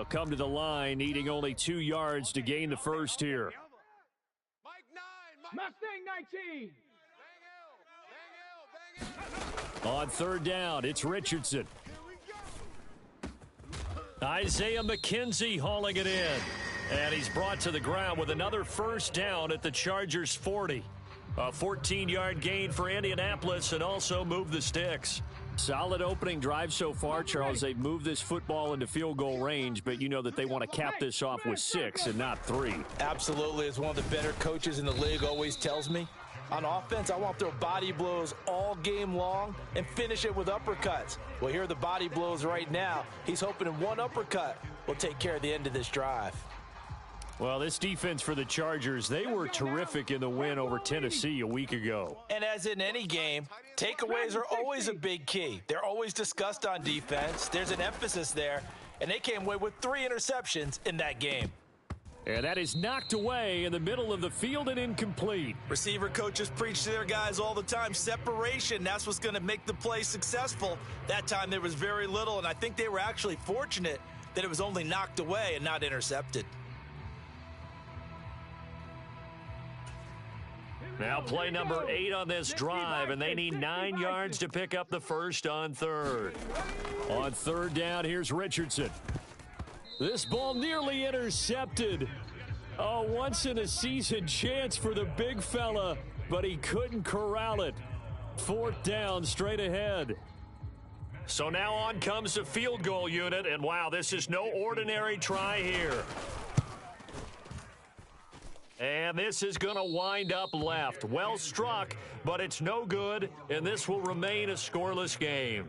come to the line, needing only 2 yards to gain the first here. Mustang 19. On third down, it's Richardson. Isaiah McKenzie hauling it in. And he's brought to the ground with another first down at the Chargers' 40. A 14-yard gain for Indianapolis and also moved the sticks. Solid opening drive so far, Charles. They've moved this football into field goal range, but you know that they want to cap this off with 6 and not 3. Absolutely. As one of the better coaches in the league always tells me, on offense, I want to throw body blows all game long and finish it with uppercuts. Well, here are the body blows right now. He's hoping in one uppercut will take care of the end of this drive. Well, this defense for the Chargers, they were terrific in the win over Tennessee a week ago. And as in any game, takeaways are always a big key. They're always discussed on defense. There's an emphasis there, and they came away with 3 interceptions in that game. And that is knocked away in the middle of the field and incomplete. Receiver coaches preach to their guys all the time. Separation, that's what's going to make the play successful. That time there was very little, and I think they were actually fortunate that it was only knocked away and not intercepted. Now play number 8 on this drive, and they need 9 yards to pick up the first on third. On third down, here's Richardson. This ball nearly intercepted. A once-in-a-season chance for the big fella, but he couldn't corral it. 4th down, straight ahead. So now on comes the field goal unit, and wow, this is no ordinary try here. And this is going to wind up left. Well struck, but it's no good, and this will remain a scoreless game.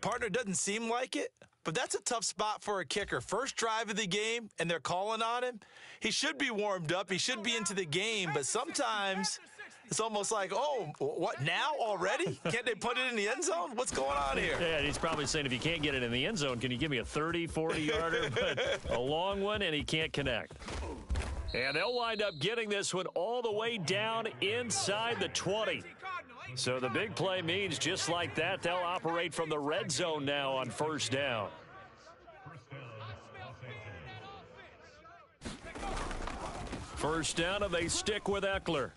Partner, doesn't seem like it, but that's a tough spot for a kicker. First drive of the game, and they're calling on him. He should be warmed up. He should be into the game, but sometimes it's almost like, oh, what, now already? Can't they put it in the end zone? What's going on here? Yeah, and he's probably saying, if you can't get it in the end zone, can you give me a 30, 40-yarder? But a long one, and he can't connect. And they'll wind up getting this one all the way down inside the 20. So the big play means just like that, they'll operate from the red zone now on first down. First down, and they stick with Eckler.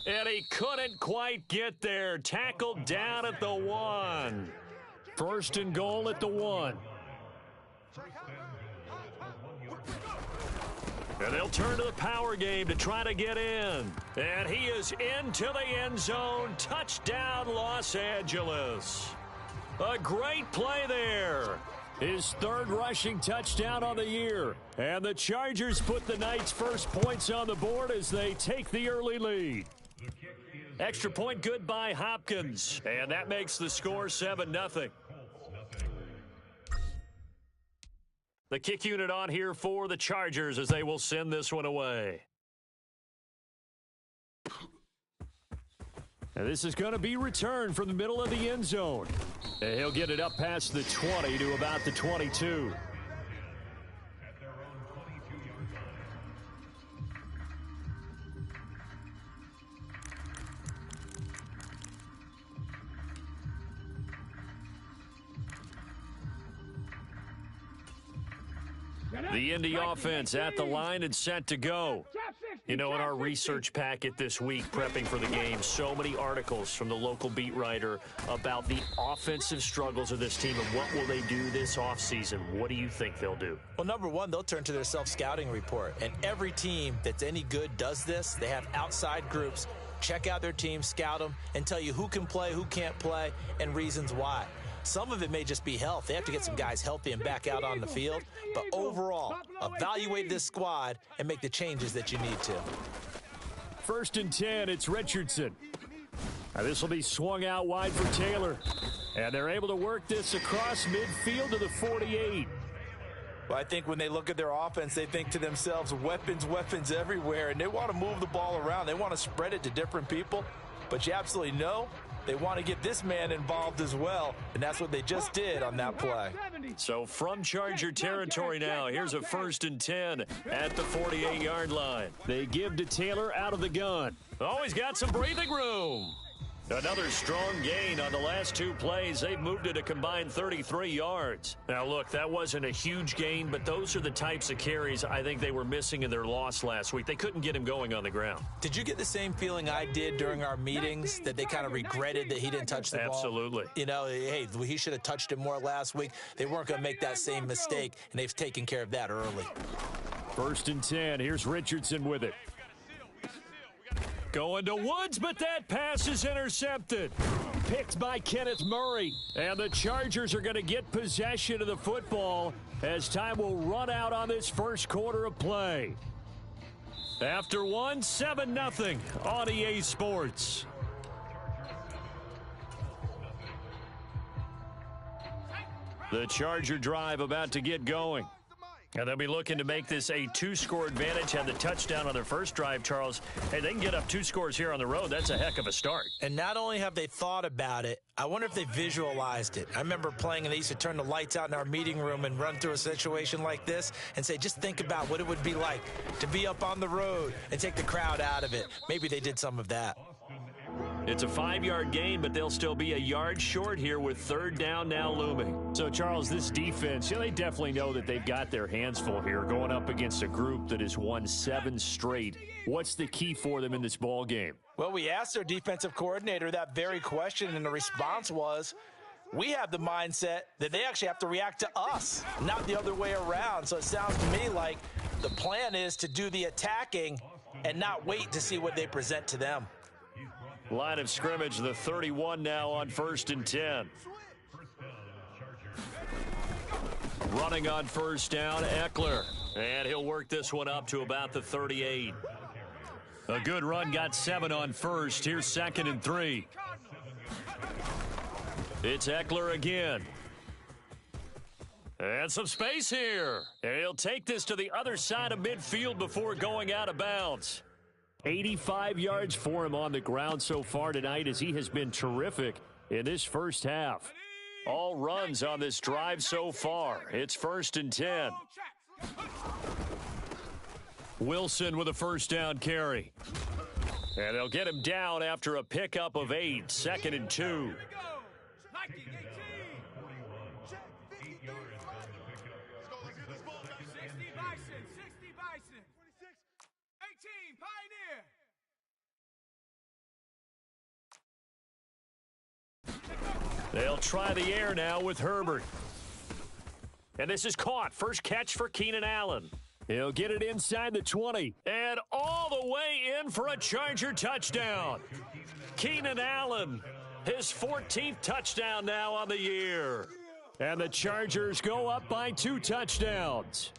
And he couldn't quite get there. Tackled down at the 1. First and goal at the 1. And they'll turn to the power game to try to get in. And he is into the end zone. Touchdown, Los Angeles. A great play there. His 3rd rushing touchdown on the year. And the Chargers put the Knights' first points on the board as they take the early lead. Extra point good by Hopkins. And that makes the score 7-0. The kick unit on here for the Chargers as they will send this one away. And this is going to be returned from the middle of the end zone. And he'll get it up past the 20 to about the 22. The Indy offense at the line and set to go. You know, in our research packet this week, prepping for the game, so many articles from the local beat writer about the offensive struggles of this team and what will they do this offseason. What do you think they'll do? Well, number one, they'll turn to their self-scouting report. And every team that's any good does this. They have outside groups. Check out their team, scout them, and tell you who can play, who can't play, and reasons why. Some of it may just be health. They have to get some guys healthy and back out on the field. But overall, evaluate this squad and make the changes that you need to. 1st and 10, it's Richardson. Now this will be swung out wide for Taylor. And they're able to work this across midfield to the 48. Well, I think when they look at their offense, they think to themselves, weapons, weapons everywhere. And they want to move the ball around. They want to spread it to different people. But you absolutely know they want to get this man involved as well, and that's what they just did on that play. So from Charger territory now, here's a 1st and 10 at the 48-yard line. They give to Taylor out of the gun. Oh, he's got some breathing room. Another strong gain on the last two plays. They've moved it a combined 33 yards. Now, look, that wasn't a huge gain, but those are the types of carries I think they were missing in their loss last week. They couldn't get him going on the ground. Did you get the same feeling I did during our meetings, that they kind of regretted that he didn't touch the ball? Absolutely. You know, hey, he should have touched it more last week. They weren't going to make that same mistake, and they've taken care of that early. 1st and 10. Here's Richardson with it. Going to Woods, but that pass is intercepted. Picked by Kenneth Murray. And the Chargers are going to get possession of the football as time will run out on this first quarter of play. After one, 7-0 on EA Sports. The Charger drive about to get going. And they'll be looking to make this a 2-score advantage. Had the touchdown on their first drive, Charles. Hey, they can get up 2 scores here on the road. That's a heck of a start. And not only have they thought about it, I wonder if they visualized it. I remember playing, and they used to turn the lights out in our meeting room and run through a situation like this and say, just think about what it would be like to be up on the road and take the crowd out of it. Maybe they did some of that. It's a 5-yard gain, but they'll still be a yard short here with 3rd down now looming. So, Charles, this defense, they definitely know that they've got their hands full here going up against a group that has won 7 straight. What's the key for them in this ball game? Well, we asked their defensive coordinator that very question, and the response was, we have the mindset that they actually have to react to us, not the other way around. So it sounds to me like the plan is to do the attacking and not wait to see what they present to them. Line of scrimmage, the 31 now on 1st and 10. Running on 1st down, Eckler. And he'll work this one up to about the 38. A good run, got 7 on 1st. Here's 2nd and 3. It's Eckler again. And some space here. And he'll take this to the other side of midfield before going out of bounds. 85 yards for him on the ground so far tonight, as he has been terrific in this first half. All runs on this drive so far. It's 1st and 10. Wilson with a 1st down carry. And they'll get him down after a pickup of 8. 2nd and 2. They'll try the air now with Herbert. And this is caught. First catch for Keenan Allen. He'll get it inside the 20. And all the way in for a Charger touchdown. Keenan Allen, his 14th touchdown now on the year. And the Chargers go up by 2 touchdowns.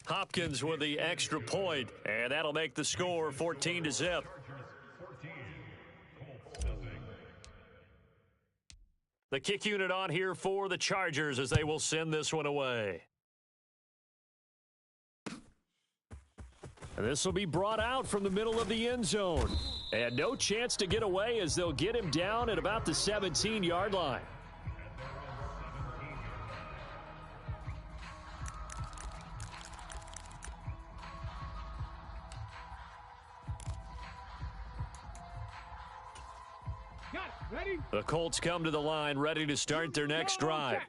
Hopkins with the extra point, and that'll make the score 14-0. The kick unit on here for the Chargers as they will send this one away. And this will be brought out from the middle of the end zone. And no chance to get away as they'll get him down at about the 17-yard line. The Colts come to the line, ready to start their next drive.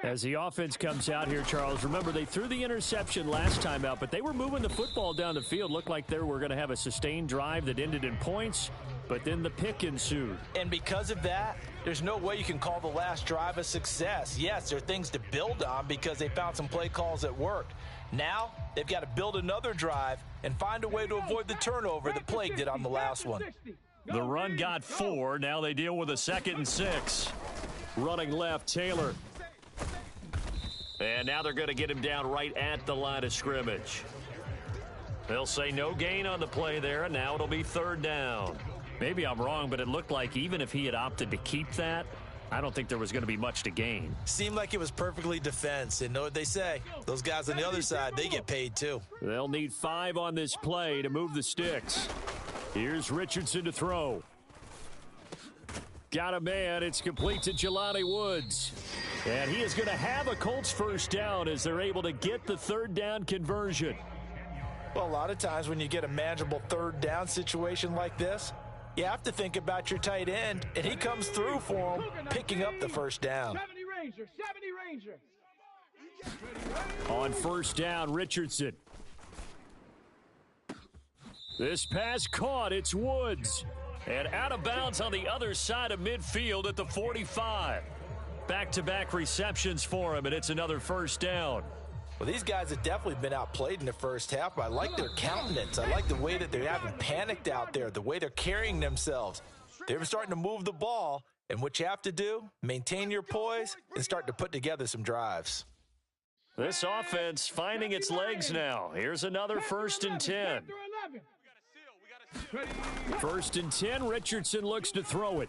As the offense comes out here, Charles, remember they threw the interception last time out, but they were moving the football down the field. Looked like they were going to have a sustained drive that ended in points, but then the pick ensued. And because of that, there's no way you can call the last drive a success. Yes, there are things to build on because they found some play calls that worked. Now, they've got to build another drive and find a way to avoid the turnover that plagued it on the last one. The run got 4. Now they deal with a 2nd and 6. Running left, Taylor. And now they're going to get him down right at the line of scrimmage. They'll say no gain on the play there, and now it'll be 3rd down. Maybe I'm wrong, but it looked like even if he had opted to keep that, I don't think there was going to be much to gain. Seemed like it was perfectly defense, and know what they say. Those guys on the other side, they get paid too. They'll need 5 on this play to move the sticks. Here's Richardson to throw. Got a man. It's complete to Jelani Woods. And he is going to have a Colts 1st down as they're able to get the 3rd down conversion. Well, a lot of times when you get a manageable third down situation like this, you have to think about your tight end, and he comes through for him, picking up the first down. 70 Ranger, 70 Ranger. On first down, Richardson. This pass caught. It's Woods. And out of bounds on the other side of midfield at the 45. Back-to-back receptions for him, and it's another first down. Well, these guys have definitely been outplayed in the first half, but I like their countenance. I like the way that they haven't panicked out there, the way they're carrying themselves. They're starting to move the ball, and what you have to do, maintain your poise and start to put together some drives. This offense finding its legs now. Here's another 1st and 10. 1st and 10, Richardson looks to throw it.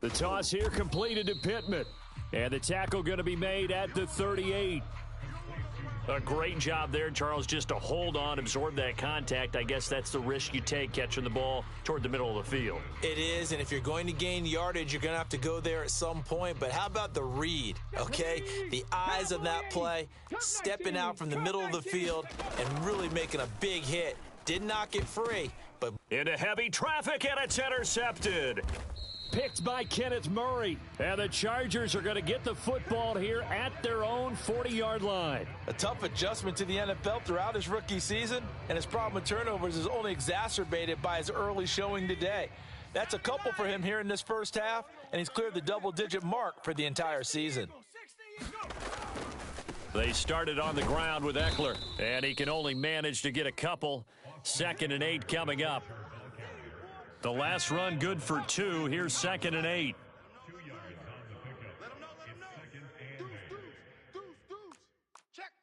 The toss here completed to Pittman. And the tackle going to be made at the 38. A great job there, Charles, just to hold on, absorb that contact. I guess that's the risk you take catching the ball toward the middle of the field. It is, and if you're going to gain yardage, you're going to have to go there at some point. But how about the read, okay? The eyes of that play, stepping out from the middle of the field and really making a big hit. Didn't knock it free, but into heavy traffic, and it's intercepted. Picked by Kenneth Murray. And the Chargers are going to get the football here at their own 40-yard line. A tough adjustment to the NFL throughout his rookie season, and his problem with turnovers is only exacerbated by his early showing today. That's a couple for him here in this first half, and he's cleared the double-digit mark for the entire season. They started on the ground with Eckler, and he can only manage to get a couple. 2nd and 8 coming up. The last run good for 2. Here's 2nd and 8.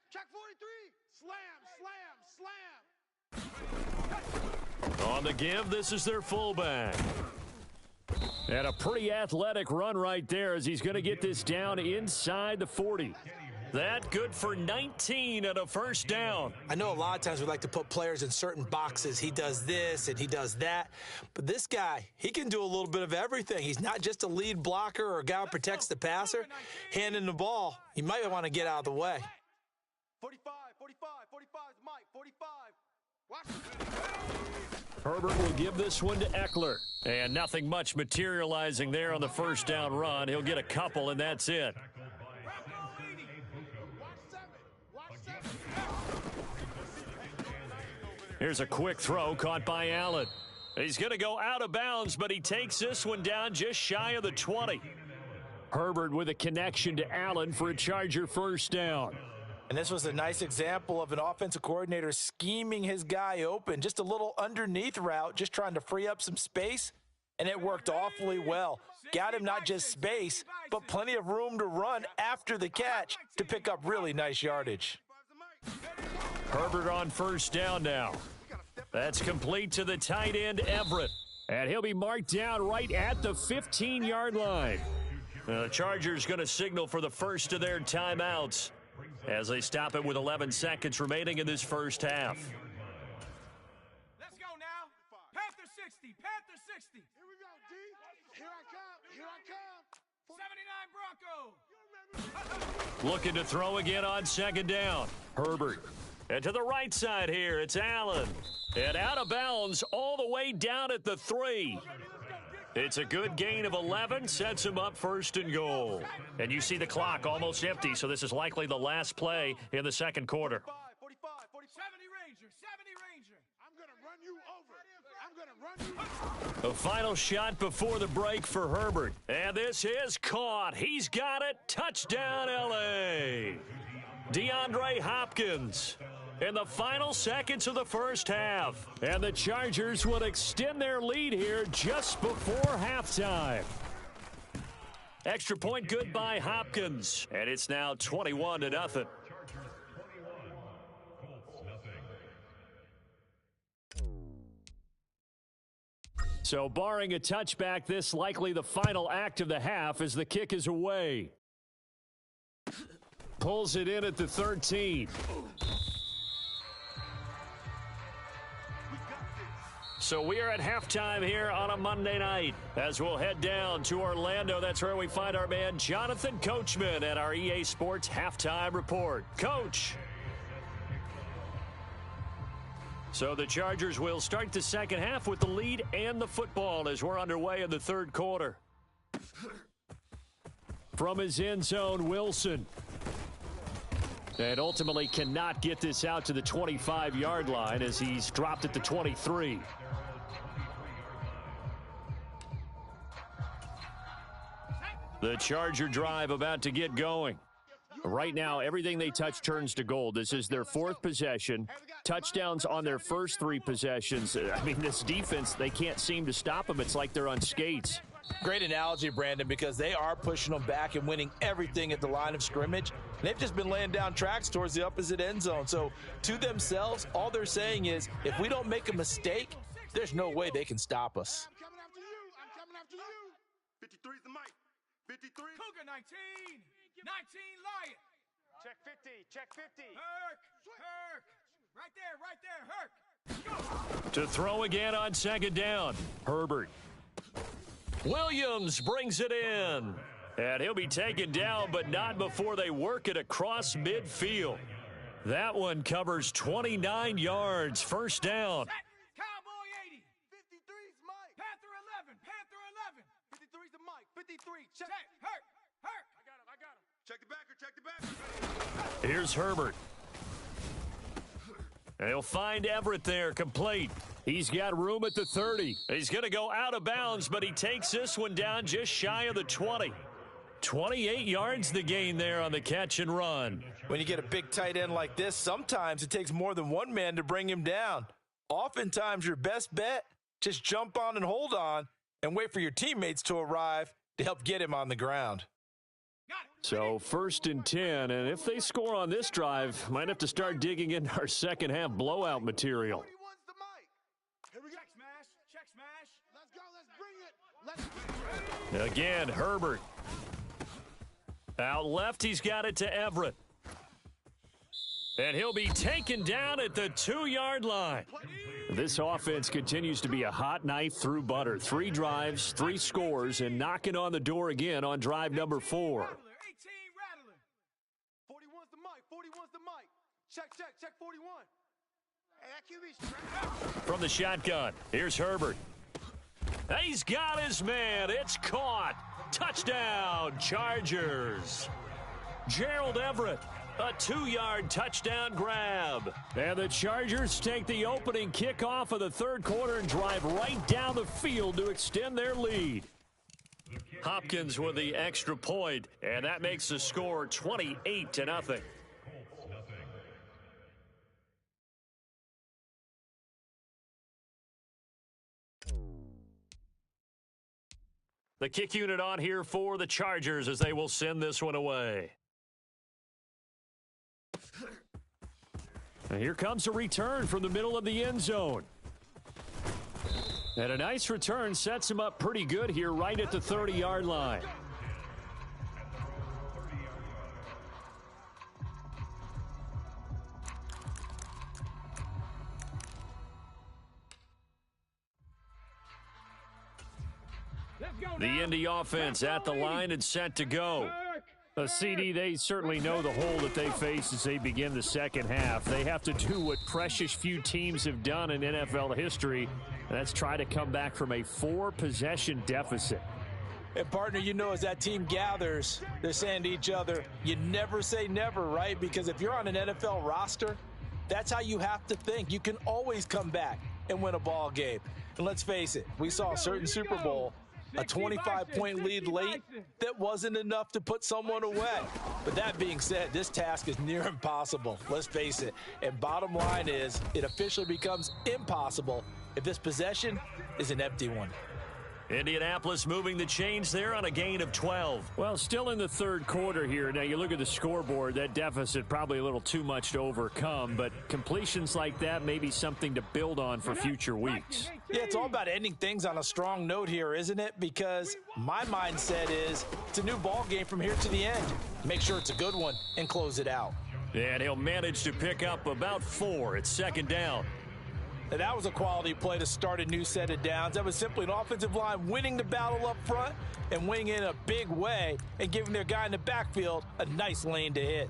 Check 43. Slam. On the give, this is their fullback. And a pretty athletic run right there as he's going to get this down inside the 40. That good for 19 and a first down. I know a lot of times we like to put players in certain boxes. He does this and he does that. But this guy, he can do a little bit of everything. He's not just a lead blocker or a guy who protects the passer. Handing the ball, you might want to get out of the way. 45 is Mike, 45. Herbert will give this one to Eckler. And nothing much materializing there on the first down run. He'll get a couple, and that's it. Here's a quick throw caught by Allen. He's going to go out of bounds, but he takes this one down just shy of the 20. Herbert with a connection to Allen for a Charger first down. And this was a nice example of an offensive coordinator scheming his guy open. Just a little underneath route, just trying to free up some space, and it worked awfully well. Got him not just space, but plenty of room to run after the catch to pick up really nice yardage. Herbert on first down now. That's complete to the tight end, Everett. And he'll be marked down right at the 15-yard line. The Chargers going to signal for the first of their timeouts as they stop it with 11 seconds remaining in this first half. Let's go now. Panther 60, Panther 60. Here we go, D. Here I come. 79 Broncos. Looking to throw again on second down. Herbert. And to the right side here, it's Allen. And out of bounds all the way down at the 3. It's a good gain of 11, sets him up 1st and goal. And you see the clock almost empty, so this is likely the last play in the second quarter. 45, 70 Ranger. I'm going to run you over. The final shot before the break for Herbert. And this is caught. He's got it. Touchdown, L.A. DeAndre Hopkins in the final seconds of the first half. And the Chargers will extend their lead here just before halftime. Extra point good by Hopkins. And it's now 21-0. So barring a touchback, this likely the final act of the half as the kick is away. Pulls it in at the 13. So we are at halftime here on a Monday night as we'll head down to Orlando. That's where we find our man Jonathan Coachman at our EA Sports Halftime Report. Coach. So the Chargers will start the second half with the lead and the football as we're underway in the third quarter. From his end zone, Wilson. And ultimately cannot get this out to the 25-yard line as he's dropped at the 23. The Charger drive about to get going. Right now, everything they touch turns to gold. This is their fourth possession. Touchdowns on their first three possessions. I mean, this defense, they can't seem to stop them. It's like they're on skates. Great analogy, Brandon, because they are pushing them back and winning everything at the line of scrimmage. They've just been laying down tracks towards the opposite end zone. So to themselves, all they're saying is, if we don't make a mistake, there's no way they can stop us. I'm coming after you. I'm coming after you. 53's the mic. 53. Cougar 19. 19 Lion. Check 50. Check 50. Herc. Herc. Right there. Herc. Go. To throw again on second down. Herbert. Williams brings it in. And he'll be taken down, but not before they work it across midfield. That one covers 29 yards. First down. Set. Cowboy 80. 53's Mike. Panther 11. Panther 11. 53's the mic. 53. Check. Set. Herc. Herc. I got him. Check the backer. Check the backer. Here's Herbert. And he'll find Everett there, complete. He's got room at the 30. He's going to go out of bounds, but he takes this one down just shy of the 20. 28 yards the gain there on the catch and run. When you get a big tight end like this, sometimes it takes more than one man to bring him down. Oftentimes, your best bet, just jump on and hold on and wait for your teammates to arrive to help get him on the ground. So 1st and 10, and if they score on this drive, might have to start digging into our second half blowout material. 41's the mic. Here we go. Check smash. Check smash. Let's go. Let's bring it. Again, Herbert. Out left, he's got it to Everett. And he'll be taken down at the 2-yard line. This offense continues to be a hot knife through butter. 3 drives, 3 scores, and knocking on the door again on drive number 4. 18 rattling. 41's the mic. 41's the mic. Check 41. Hey, that QB's From the shotgun, here's Herbert. He's got his man. It's caught. Touchdown, Chargers. Gerald Everett, a 2-yard touchdown grab. And the Chargers take the opening kickoff of the third quarter and drive right down the field to extend their lead. Hopkins with the extra point, and that makes the score 28-0. The kick unit on here for the Chargers as they will send this one away. And here comes a return from the middle of the end zone. And a nice return sets him up pretty good here right at the 30-yard line. The Indy offense at the line and set to go. A CD, they certainly know the hole that they face as they begin the second half. They have to do what precious few teams have done in NFL history, and that's try to come back from a 4-possession deficit. And, partner, you know, as that team gathers, they're saying to each other, you never say never, right? Because if you're on an NFL roster, that's how you have to think. You can always come back and win a ball game. And let's face it, we saw a certain Super Bowl, a 25-point lead late that wasn't enough to put someone away. But that being said, this task is near impossible. Let's face it. And bottom line is, it officially becomes impossible if this possession is an empty one. Indianapolis moving the chains there on a gain of 12. Well, still in the third quarter here. Now, you look at the scoreboard, that deficit probably a little too much to overcome, but completions like that may be something to build on for future weeks. Yeah, it's all about ending things on a strong note here, isn't it? Because my mindset is it's a new ball game from here to the end. Make sure it's a good one and close it out. And he'll manage to pick up about 4 at second down. And that was a quality play to start a new set of downs. That was simply an offensive line winning the battle up front and winning in a big way and giving their guy in the backfield a nice lane to hit.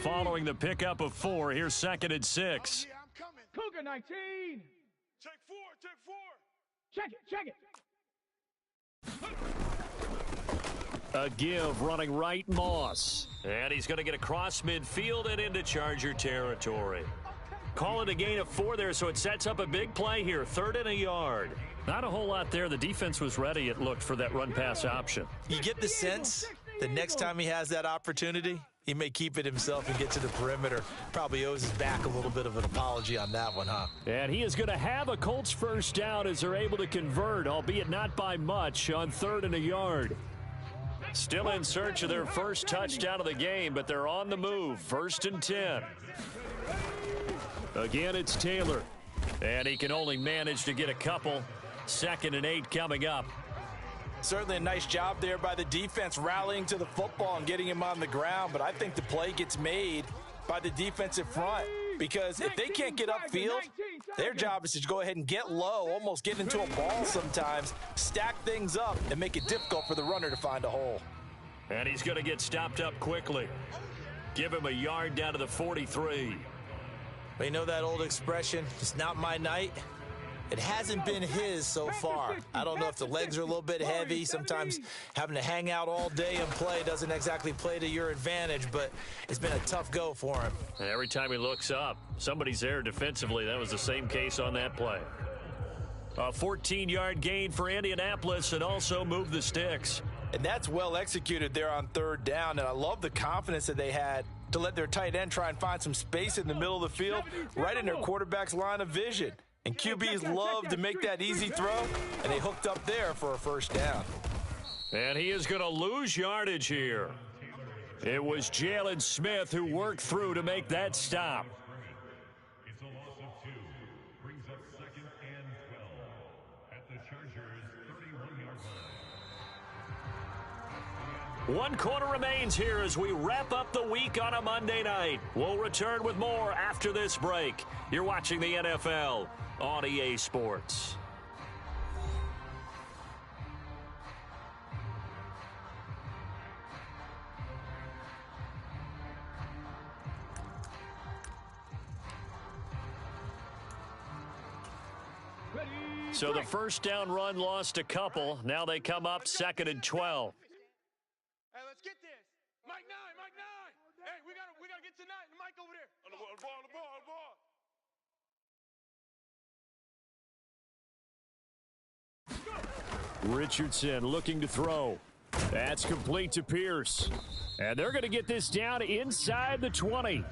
Following the pickup of 4, here's 2nd and 6. Cougar 19. Check four, check four. Check it. A give running right, Moss. And he's going to get across midfield and into Charger territory. Call it a gain of 4 there, so it sets up a big play here. 3rd and a yard. Not a whole lot there. The defense was ready, it looked, for that run-pass option. You get the sense that next time he has that opportunity, he may keep it himself and get to the perimeter. Probably owes his back a little bit of an apology on that one, huh? And he is going to have a Colts first down as they're able to convert, albeit not by much, on 3rd and a yard. Still in search of their first touchdown of the game, but they're on the move. 1st and 10. Again, it's Taylor. And he can only manage to get a couple. 2nd and 8 coming up. Certainly a nice job there by the defense rallying to the football and getting him on the ground, but I think the play gets made by the defensive front because if they can't get upfield, their job is to go ahead and get low, almost get into a ball sometimes, stack things up, and make it difficult for the runner to find a hole. And he's going to get stopped up quickly. Give him a yard down to the 43. But you know that old expression, it's not my night? It hasn't been his so far. I don't know if the legs are a little bit heavy. Sometimes having to hang out all day and play doesn't exactly play to your advantage, but it's been a tough go for him. And every time he looks up, somebody's there defensively. That was the same case on that play. A 14-yard gain for Indianapolis and also move the sticks. And that's well executed there on 3rd down, and I love the confidence that they had to let their tight end try and find some space in the middle of the field, right in their quarterback's line of vision. And QBs love to make that easy throw, and they hooked up there for a first down. And he is going to lose yardage here. It was Jalen Smith who worked through to make that stop. It's a loss of 2. Brings up 2nd and 12 at the Chargers' 31-yard line. 1 quarter remains here as we wrap up the week on a Monday night. We'll return with more after this break. You're watching the NFL on EA Sports. So the first down run lost a couple. Now they come up 2nd and 12. Hey, let's get this. Mike 9. Hey, we gotta get tonight. Mike over there. On the ball. Richardson looking to throw. That's complete to Pierce. And they're going to get this down inside the 20.